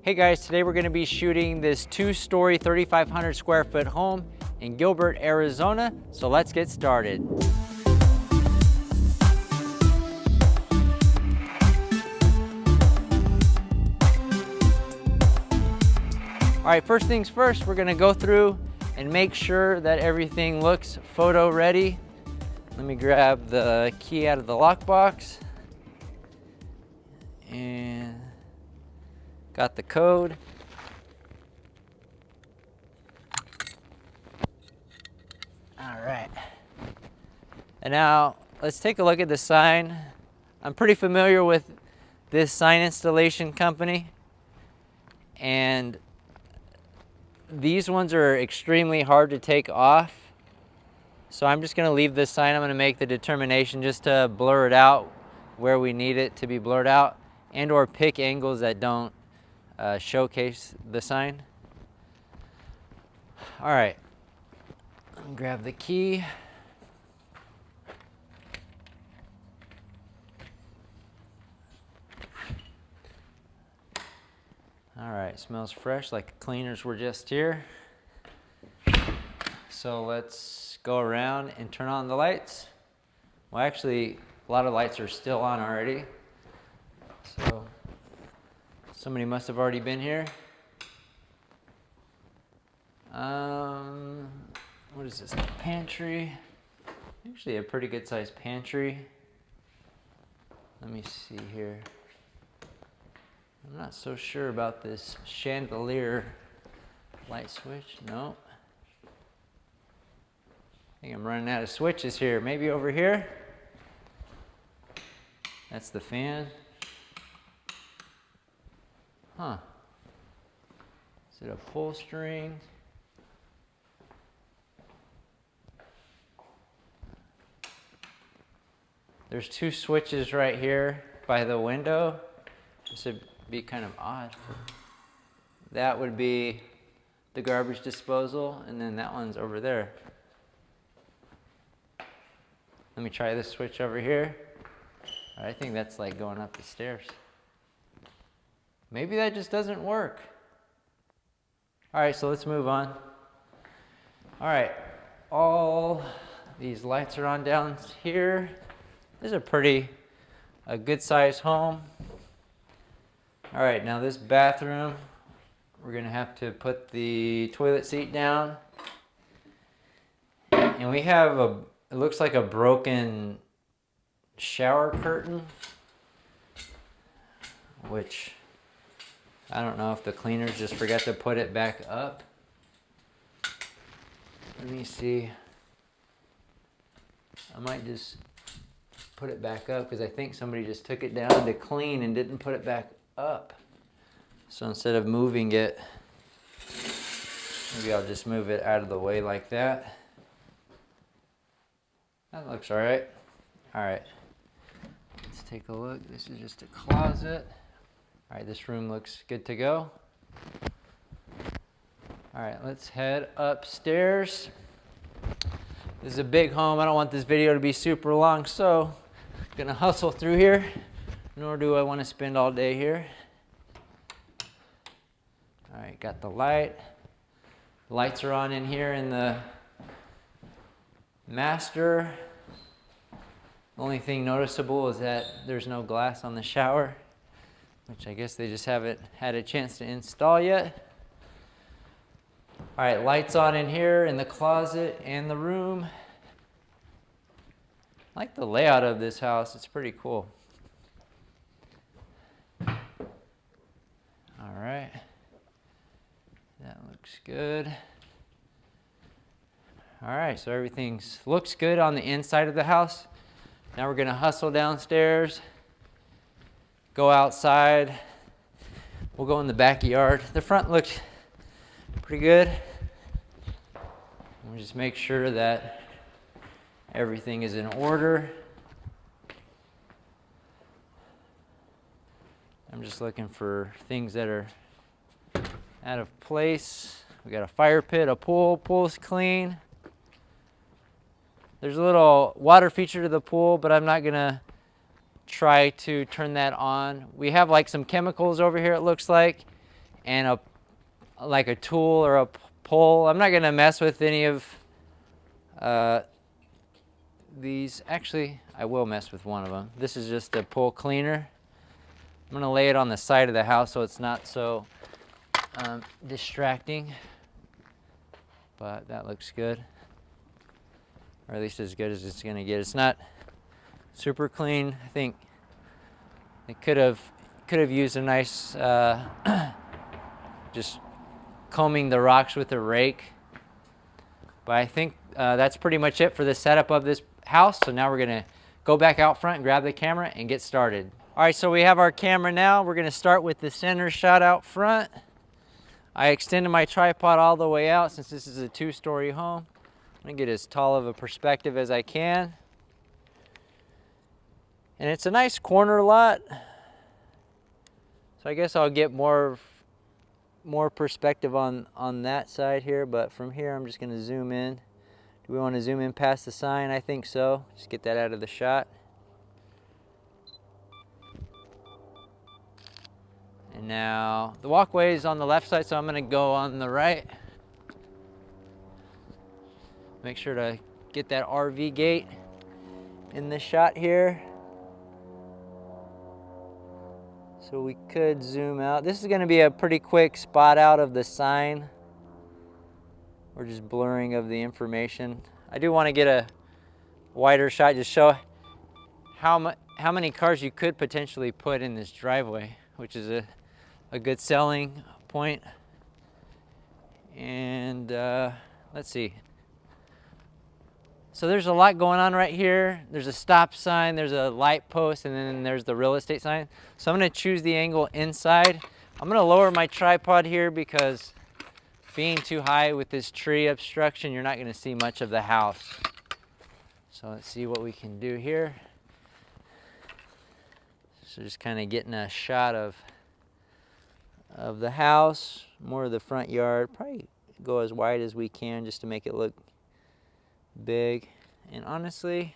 Hey guys, today we're going to be shooting this 2-story 3,500 square foot home in Gilbert, Arizona. So let's get started. All right, first things first, we're going to go through and make sure that everything looks photo ready. Let me grab the key out of the lockbox. And got the code. All right. And now let's take a look at the sign. I'm pretty familiar with this sign installation company, and these ones are extremely hard to take off. So I'm just going to leave this sign. I'm going to make the determination just to blur it out where we need it to be blurred out, and or pick angles that don't showcase the sign. All right, let me grab the key. All right, smells fresh like the cleaners were just here. So let's go around and turn on the lights. Well, actually, a lot of lights are still on already. So somebody must have already been here. What is this, pantry? Actually a pretty good sized pantry. Let me see here. I'm not so sure about this chandelier light switch. No. I think I'm running out of switches here. Maybe over here. That's the fan. Huh. Is it a pull string? There's two switches right here by the window. This would be kind of odd. That would be the garbage disposal, and then that one's over there. Let me try this switch over here. I think that's like going up the stairs. Maybe that just doesn't work. All right, so let's move on. All right, all these lights are on down here. This is a good sized home. All right, now this bathroom, we're gonna have to put the toilet seat down. And we have it looks like a broken shower curtain, which I don't know if the cleaners just forgot to put it back up. Let me see. I might just put it back up because I think somebody just took it down to clean and didn't put it back up. So instead of moving it, maybe I'll just move it out of the way like that. That looks all right. All right, let's take a look. This is just a closet. All right, this room looks good to go. All right, let's head upstairs. This is a big home. I don't want this video to be super long, so I'm gonna hustle through here, nor do I want to spend all day here. All right, got the light. Lights are on in here in the master. The only thing noticeable is that there's no glass on the shower, which I guess they just haven't had a chance to install yet. All right, lights on in here in the closet and the room. I like the layout of this house. It's pretty cool. All right. That looks good. All right, so everything looks good on the inside of the house. Now we're gonna hustle downstairs, go outside. We'll go in the backyard. The front looks pretty good. We'll just make sure that everything is in order. I'm just looking for things that are out of place. We got a fire pit, a pool. Pool's clean. There's a little water feature to the pool, but I'm not gonna try to turn that on. We have like some chemicals over here, it looks like, and like a tool or a pole. I'm not going to mess with any of these. Actually, I will mess with one of them. This is just a pole cleaner. I'm going to lay it on the side of the house so it's not so distracting. But that looks good, or at least as good as it's going to get. It's not super clean. I think it could have used a nice just combing the rocks with a rake. But I think that's pretty much it for the setup of this house. So now we're gonna go back out front and grab the camera and get started. All right, so we have our camera now. We're gonna start with the center shot out front. I extended my tripod all the way out since this is a 2-story home. I'm gonna get as tall of a perspective as I can. And it's a nice corner lot. So I guess I'll get more perspective on that side here, but from here I'm just gonna zoom in. Do we want to zoom in past the sign? I think so. Just get that out of the shot. And now the walkway is on the left side, so I'm gonna go on the right. Make sure to get that RV gate in the shot here. So we could zoom out. This is gonna be a pretty quick spot out of the sign. Or just blurring of the information. I do want to get a wider shot, just show how many cars you could potentially put in this driveway, which is a good selling point. And let's see. So there's a lot going on right here. There's a stop sign, there's a light post, and then there's the real estate sign. So I'm gonna choose the angle inside. I'm gonna lower my tripod here because being too high with this tree obstruction, you're not gonna see much of the house. So let's see what we can do here. So just kind of getting a shot of the house, more of the front yard. Probably go as wide as we can just to make it look big. And honestly,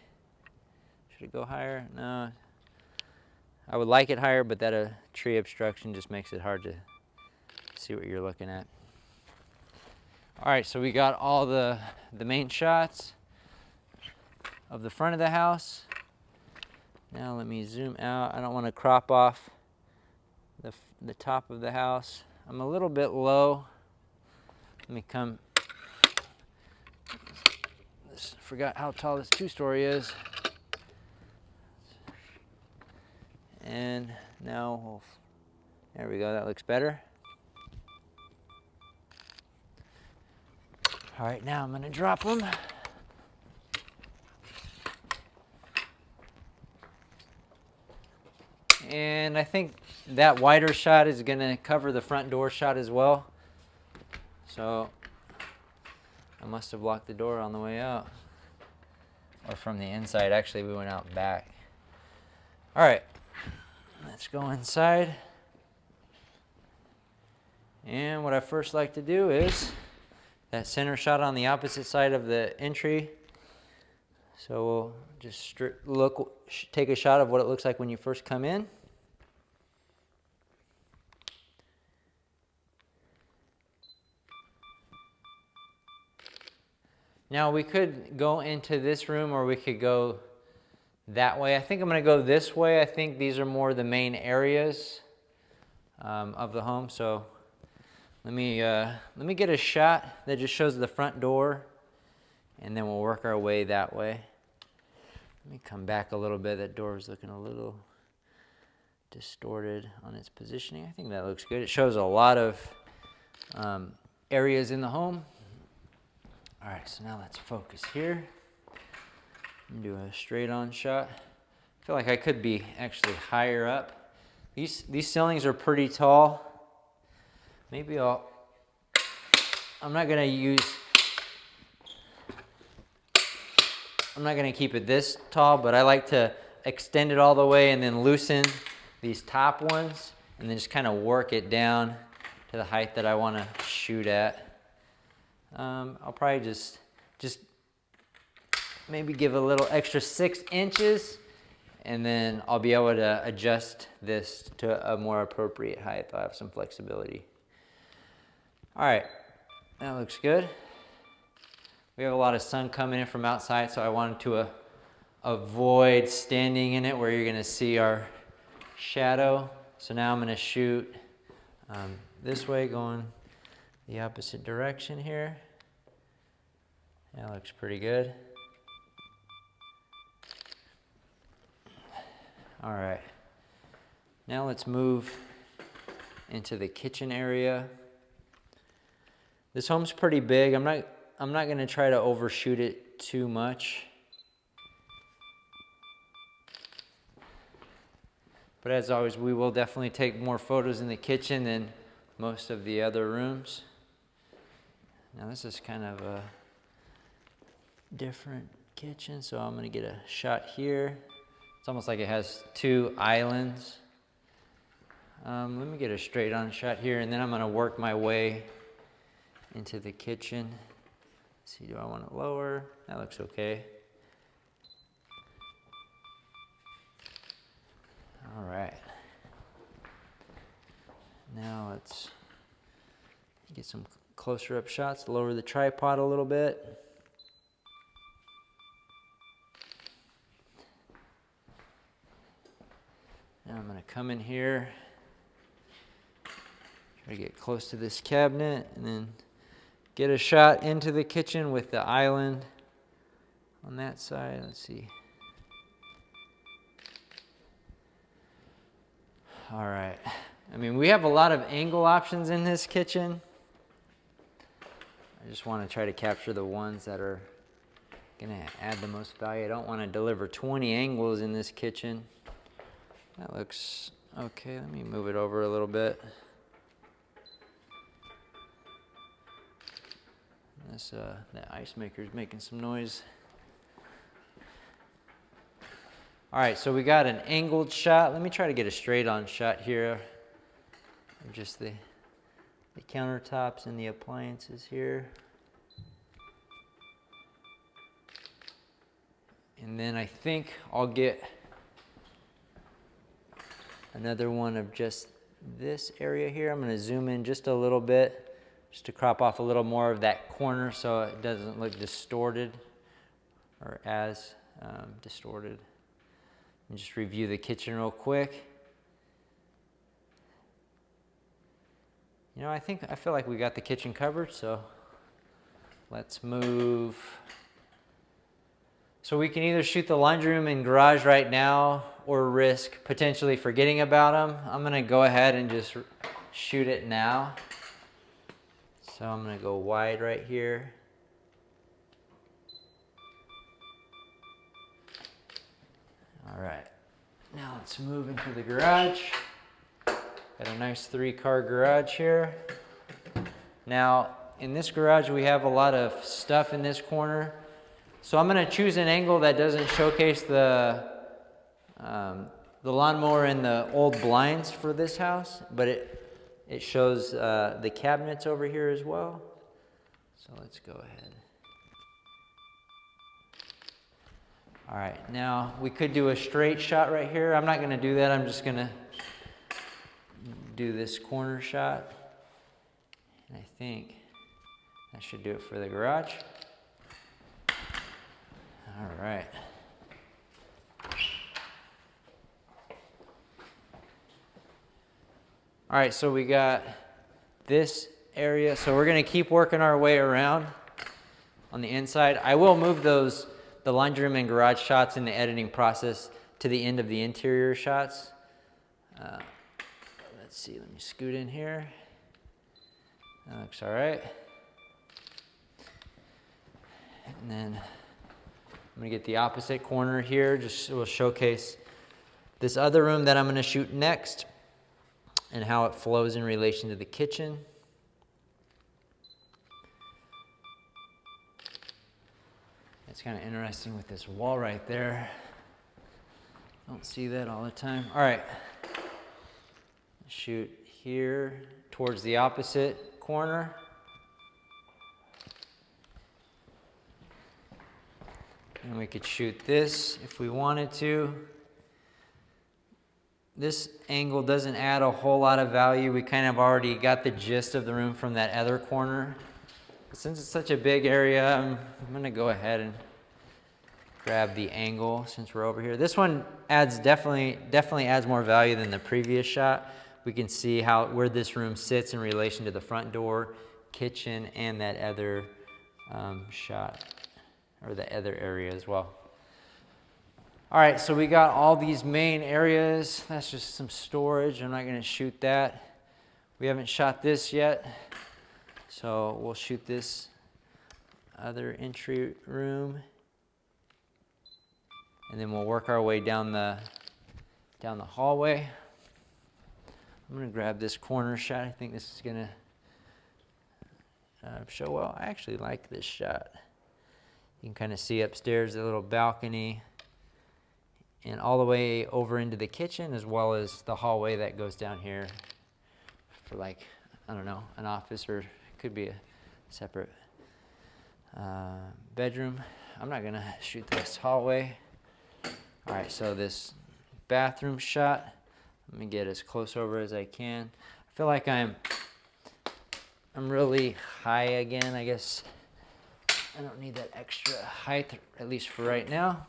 should it go higher? No. I would like it higher, but that tree obstruction just makes it hard to see what you're looking at. All right, so we got all the main shots of the front of the house. Now let me zoom out. I don't want to crop off the top of the house. I'm a little bit low. Let me come. Forgot how tall this 2-story is. And now, there we go, that looks better. All right, now I'm gonna drop them. And I think that wider shot is gonna cover the front door shot as well. So I must have locked the door on the way out. Or from the inside, actually we went out back. All right, let's go inside. And what I first like to do is that center shot on the opposite side of the entry. So we'll just take a shot of what it looks like when you first come in. Now we could go into this room or we could go that way. I think I'm gonna go this way. I think these are more the main areas of the home. So let me get a shot that just shows the front door, and then we'll work our way that way. Let me come back a little bit. That door is looking a little distorted on its positioning. I think that looks good. It shows a lot of areas in the home. All right, so now let's focus here and do a straight on shot. I feel like I could be actually higher up. These ceilings are pretty tall. Maybe I'm not gonna keep it this tall, but I like to extend it all the way and then loosen these top ones and then just kind of work it down to the height that I want to shoot at. I'll probably just maybe give a little extra 6 inches, and then I'll be able to adjust this to a more appropriate height. I'll have some flexibility. All right, that looks good. We have a lot of sun coming in from outside, so I wanted to avoid standing in it where you're gonna see our shadow. So now I'm gonna shoot this way, going the opposite direction here. That looks pretty good. All right, now let's move into the kitchen area. This home's pretty big. I'm not gonna try to overshoot it too much. But as always, we will definitely take more photos in the kitchen than most of the other rooms. Now this is kind of a different kitchen, so I'm gonna get a shot here. It's almost like it has two islands. Let me get a straight on shot here, and then I'm gonna work my way into the kitchen. Let's see, do I want it lower? That looks okay. All right. Now let's get some closer up shots, lower the tripod a little bit. Now I'm gonna come in here, try to get close to this cabinet, and then get a shot into the kitchen with the island on that side. Let's see. All right. I mean, we have a lot of angle options in this kitchen. I just want to try to capture the ones that are going to add the most value. I don't want to deliver 20 angles in this kitchen. That looks okay. Let me move it over a little bit. This the ice maker is making some noise. All right, so we got an angled shot. Let me try to get a straight on shot here. Just the countertops and the appliances here. And then I think I'll get another one of just this area here. I'm gonna zoom in just a little bit, just to crop off a little more of that corner so it doesn't look distorted or as distorted. And just review the kitchen real quick. You know, I feel like we got the kitchen covered, so let's move. So we can either shoot the laundry room and garage right now or risk potentially forgetting about them. I'm gonna go ahead and just shoot it now. So I'm gonna go wide right here. All right, now let's move into the garage. Got a nice 3-car garage here. Now, in this garage, we have a lot of stuff in this corner. So I'm gonna choose an angle that doesn't showcase the lawnmower and the old blinds for this house, but it shows the cabinets over here as well. So let's go ahead. All right, now we could do a straight shot right here. I'm not gonna do that. I'm just gonna do this corner shot. And I think that should do it for the garage. All right. All right, so we got this area. So we're gonna keep working our way around on the inside. I will move the laundry room and garage shots in the editing process to the end of the interior shots. Let's see, let me scoot in here. That looks all right. And then I'm gonna get the opposite corner here, just will showcase this other room that I'm gonna shoot next and how it flows in relation to the kitchen. It's kind of interesting with this wall right there. Don't see that all the time. All right, shoot here towards the opposite corner. And we could shoot this if we wanted to. this angle doesn't add a whole lot of value. We kind of already got the gist of the room from that other corner. But since it's such a big area, I'm gonna go ahead and grab the angle since we're over here. This one adds definitely adds more value than the previous shot. We can see where this room sits in relation to the front door, kitchen, and that other shot, or the other area as well. All right, so we got all these main areas. That's just some storage. I'm not gonna shoot that. We haven't shot this yet, so we'll shoot this other entry room, and then we'll work our way down the hallway. I'm gonna grab this corner shot. I think this is gonna show well. I actually like this shot. You can kind of see upstairs the little balcony, and all the way over into the kitchen, as well as the hallway that goes down here for, like, I don't know, an office, or it could be a separate bedroom. I'm not gonna shoot this hallway. All right, so this bathroom shot, let me get as close over as I can. I feel like I'm really high again. I guess I don't need that extra height, at least for right now.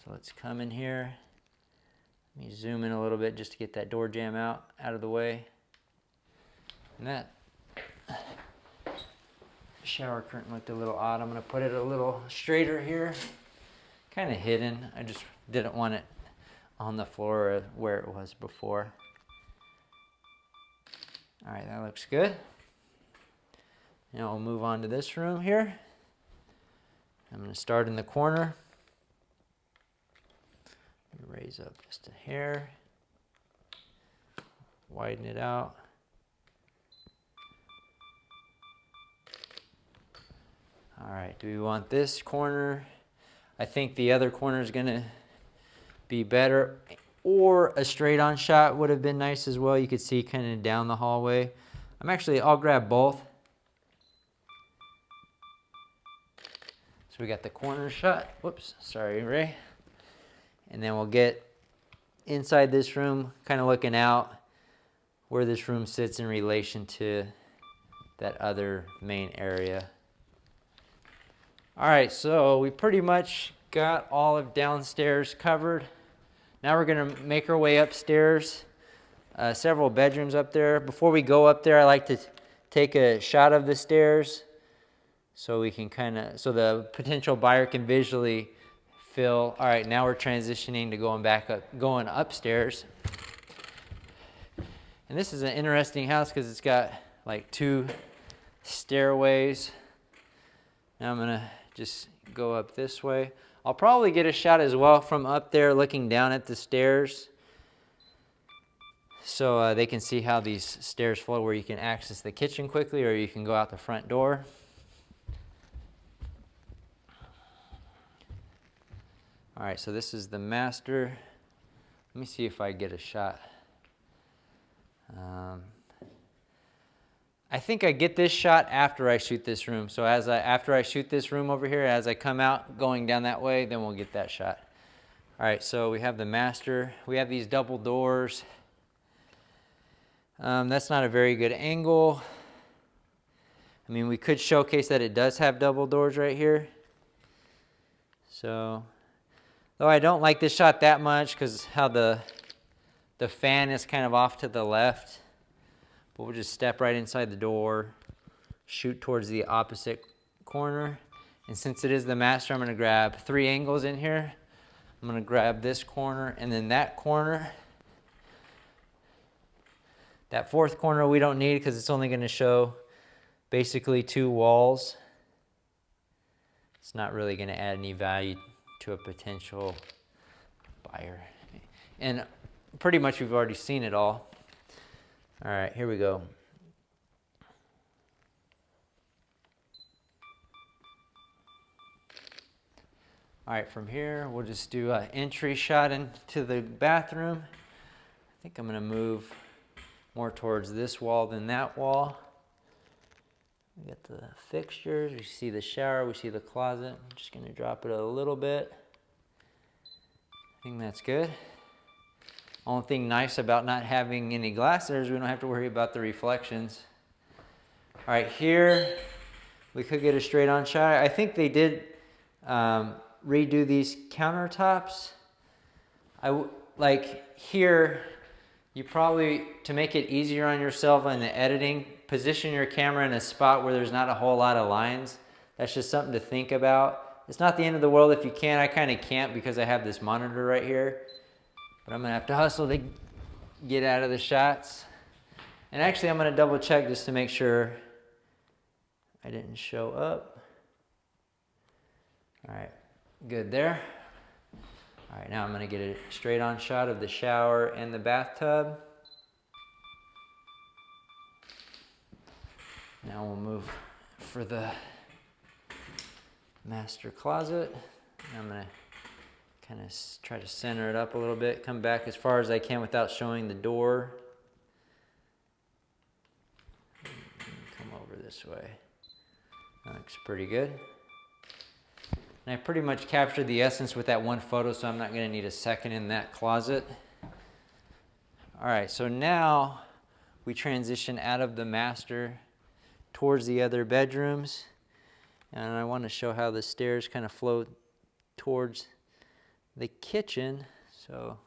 So let's come in here. Let me zoom in a little bit just to get that door jamb out of the way. And that shower curtain looked a little odd. I'm gonna put it a little straighter here. Kind of hidden. I just didn't want it on the floor where it was before. All right, that looks good. Now we'll move on to this room here. I'm gonna start in the corner. Raise up just a hair, widen it out. All right, do we want this corner? I think the other corner is gonna be better, or a straight on shot would have been nice as well. You could see kind of down the hallway. I'll grab both. So we got the corner shot. Whoops, sorry, Ray. And then we'll get inside this room, kind of looking out where this room sits in relation to that other main area. All right, so we pretty much got all of downstairs covered. Now we're gonna make our way upstairs. Several bedrooms up there. Before we go up there, I like to take a shot of the stairs so we can so the potential buyer can visually feel. All right, now we're transitioning to going upstairs. And this is an interesting house because it's got like 2 stairways. Now I'm gonna just go up this way. I'll probably get a shot as well from up there looking down at the stairs, so they can see how these stairs flow, where you can access the kitchen quickly or you can go out the front door. All right, so this is the master. Let me see if I get a shot. I think I get this shot after I shoot this room. So after I shoot this room over here, as I come out going down that way, then we'll get that shot. All right, so we have the master. We have these double doors. That's not a very good angle. I mean, we could showcase that it does have double doors right here. So, though I don't like this shot that much because how the fan is kind of off to the left. But we'll just step right inside the door, shoot towards the opposite corner. And since it is the master, I'm gonna grab 3 angles in here. I'm gonna grab this corner and then that corner. That 4th corner we don't need because it's only gonna show basically 2 walls. It's not really gonna add any value to a potential buyer. And pretty much we've already seen it all. All right, here we go. All right, from here, we'll just do an entry shot into the bathroom. I think I'm gonna move more towards this wall than that wall. We got the fixtures, we see the shower, we see the closet. I'm just gonna drop it a little bit. I think that's good. Only thing nice about not having any glass there is we don't have to worry about the reflections. All right, here we could get a straight on shot. I think they did redo these countertops. Like here, you probably, to make it easier on yourself in the editing, position your camera in a spot where there's not a whole lot of lines. That's just something to think about. It's not the end of the world if you can. I kind of can't because I have this monitor right here. But I'm gonna have to hustle to get out of the shots. And actually I'm gonna double check just to make sure I didn't show up. All right, good there. All right, now I'm gonna get a straight on shot of the shower and the bathtub. Now we'll move for the master closet. I'm gonna kind of try to center it up a little bit, come back as far as I can without showing the door. Come over this way. That looks pretty good. And I pretty much captured the essence with that one photo, so I'm not going to need a second in that closet. All right, so now we transition out of the master towards the other bedrooms. And I want to show how the stairs kind of flow towards the kitchen. So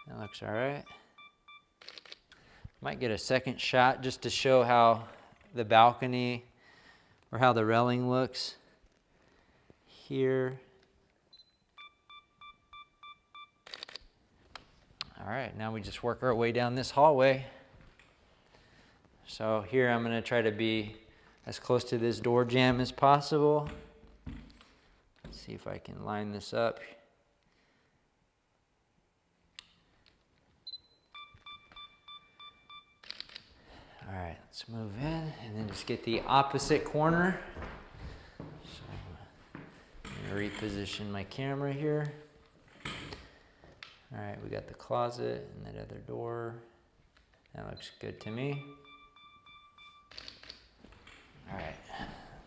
that looks all right. Might get a second shot just to show how the balcony or how the railing looks here. All right, now we just work our way down this hallway. So here I'm gonna try to be as close to this door jamb as possible. Let's see if I can line this up. All right, let's move in and then just get the opposite corner. So I'm gonna reposition my camera here. All right, we got the closet and that other door. That looks good to me. All right,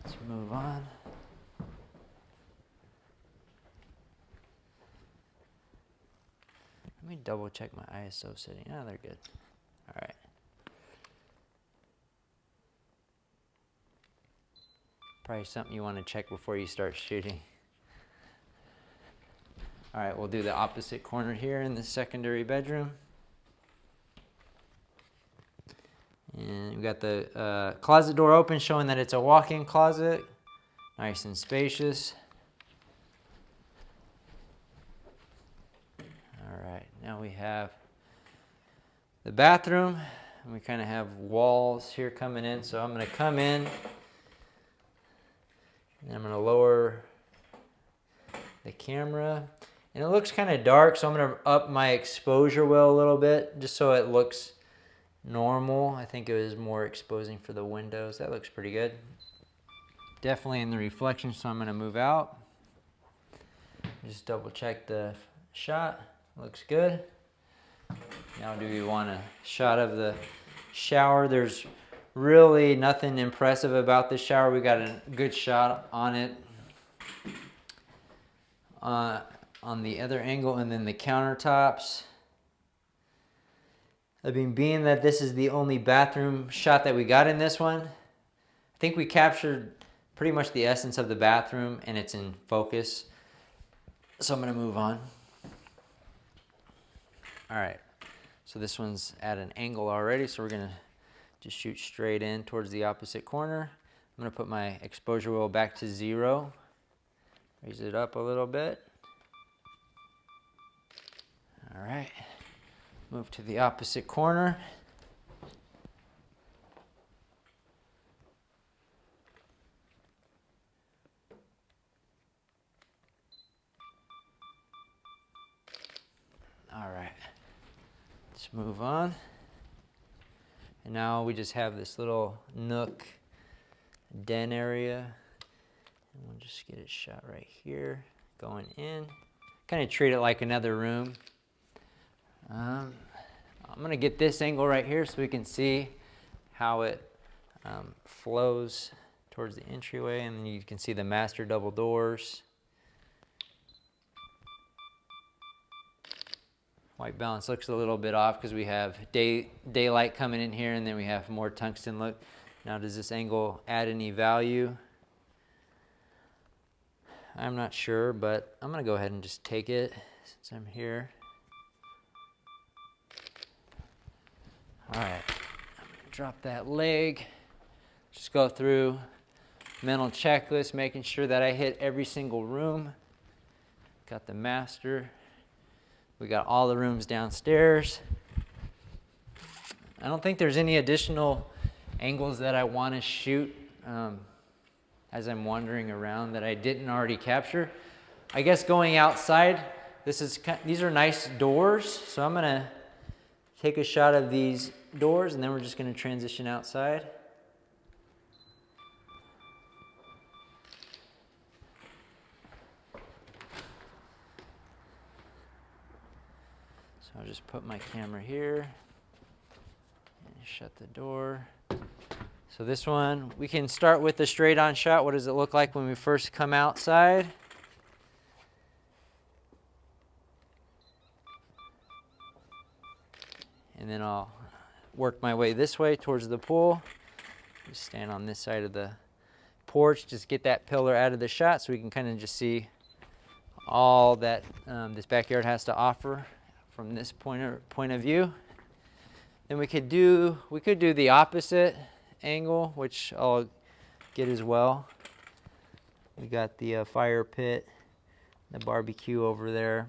let's move on. Let me double check my ISO setting. Oh, they're good. All right. Probably something you want to check before you start shooting. All right, we'll do the opposite corner here in the secondary bedroom. And we've got the closet door open, showing that it's a walk-in closet. Nice and spacious. All right, now we have the bathroom. And we kind of have walls here coming in. So I'm going to come in. And I'm going to lower the camera. And it looks kind of dark, so I'm going to up my exposure well a little bit, just so it looks normal. I think it was more exposing for the windows. That looks pretty good. Definitely in the reflection, so I'm going to move out. Just double check the shot. Looks good. Now do we want a shot of the shower? There's really nothing impressive about this shower. We got a good shot on it on the other angle, and then the countertops. I mean, being that this is the only bathroom shot that we got in this one, I think we captured pretty much the essence of the bathroom and it's in focus. So I'm gonna move on. All right, so this one's at an angle already, so we're gonna just shoot straight in towards the opposite corner. I'm gonna put my exposure wheel back to 0. Raise it up a little bit. All right, move to the opposite corner. All right, let's move on. And now we just have this little nook den area. And we'll just get it shot right here, going in. Kind of treat it like another room. I'm gonna get this angle right here so we can see how it flows towards the entryway, and then you can see the master double doors. White balance looks a little bit off because we have daylight coming in here, and then we have more tungsten look. Now, does this angle add any value? I'm not sure, but I'm gonna go ahead and just take it since I'm here. All right, I'm gonna drop that leg. Just go through mental checklist, making sure that I hit every single room. Got the master. We got all the rooms downstairs. I don't think there's any additional angles that I want to shoot as I'm wandering around that I didn't already capture. I guess going outside, these are nice doors, so I'm gonna take a shot of these doors and then we're just gonna transition outside. So I'll just put my camera here and shut the door. So this one, we can start with the straight on shot. What does it look like when we first come outside? And then I'll work my way this way towards the pool. Just stand on this side of the porch, just get that pillar out of the shot so we can kind of just see all that this backyard has to offer from this point of view. Then we could do the opposite angle, which I'll get as well. We got the fire pit, the barbecue over there.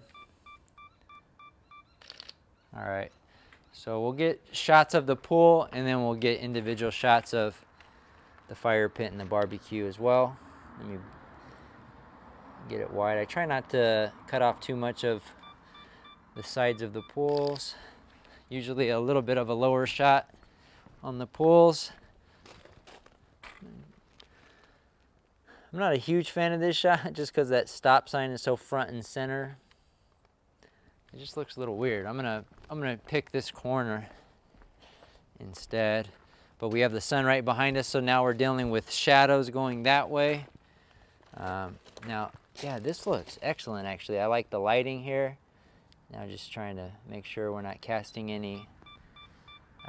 All right, so we'll get shots of the pool and then we'll get individual shots of the fire pit and the barbecue as well. Let me get it wide. I try not to cut off too much of the sides of the pools. Usually a little bit of a lower shot on the pools. I'm not a huge fan of this shot just because that stop sign is so front and center. It just looks a little weird. I'm gonna pick this corner instead. But we have the sun right behind us, so now we're dealing with shadows going that way. Now, yeah, this looks excellent actually. I like the lighting here. Now just trying to make sure we're not casting any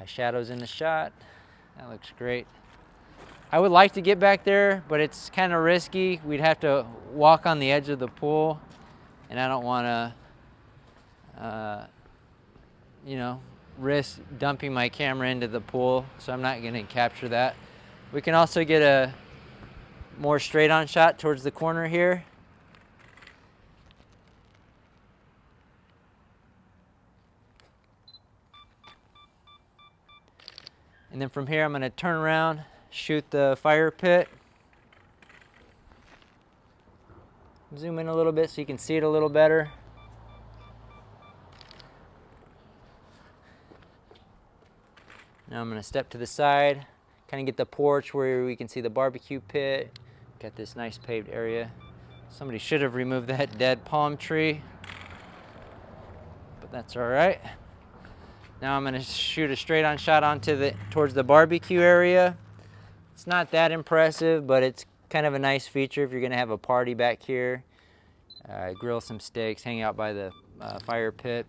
shadows in the shot. That looks great. I would like to get back there, but it's kind of risky. We'd have to walk on the edge of the pool, and I don't want to, risk dumping my camera into the pool, so I'm not going to capture that. We can also get a more straight-on shot towards the corner here. And then from here, I'm going to turn around, shoot the fire pit. Zoom in a little bit so you can see it a little better. Now I'm going to step to the side, kind of get the porch where we can see the barbecue pit. Got this nice paved area. Somebody should have removed that dead palm tree, but that's all right. Now I'm going to shoot a straight-on shot towards the barbecue area. It's not that impressive, but it's kind of a nice feature if you're going to have a party back here. Grill some steaks, hang out by the fire pit.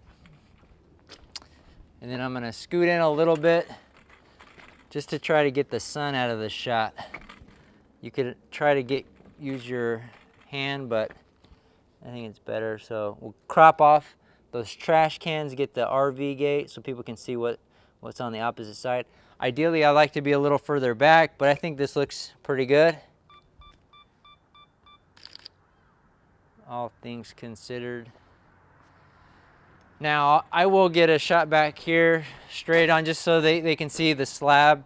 And then I'm going to scoot in a little bit just to try to get the sun out of the shot. You could try to use your hand, but I think it's better. So we'll crop off those trash cans, get the RV gate so people can see what's on the opposite side. Ideally, I like to be a little further back, but I think this looks pretty good. All things considered. Now, I will get a shot back here straight on just so they can see the slab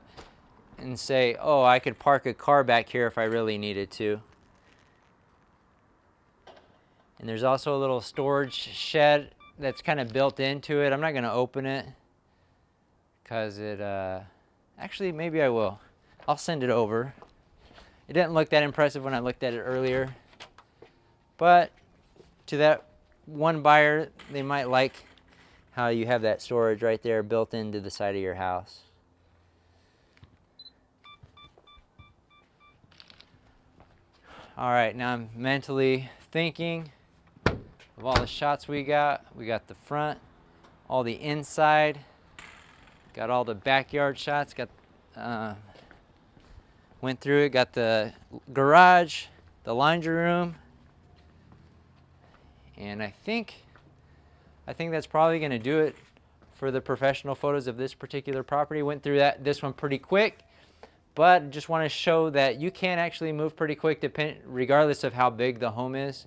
and say, oh, I could park a car back here if I really needed to. And there's also a little storage shed that's kind of built into it. I'm not going to open it because actually maybe I will. I'll send it over. It didn't look that impressive when I looked at it earlier, but to that one buyer, they might like how you have that storage right there built into the side of your house. All right, now I'm mentally thinking of all the shots we got. We got the front, all the inside. Got all the backyard shots. Went through it. Got the garage, the laundry room, and I think that's probably going to do it for the professional photos of this particular property. Went through this one pretty quick, but just want to show that you can actually move pretty quick regardless of how big the home is.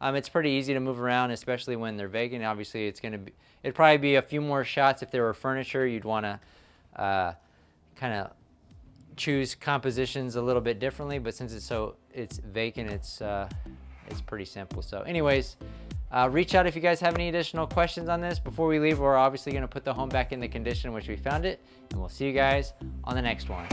It's pretty easy to move around, especially when they're vacant. Obviously, it'd probably be a few more shots if there were furniture. You'd want to kind of choose compositions a little bit differently, but since it's vacant, it's pretty simple. So anyways, reach out if you guys have any additional questions on this. Before we leave, we're obviously going to put the home back in the condition in which we found it, and we'll see you guys on the next one.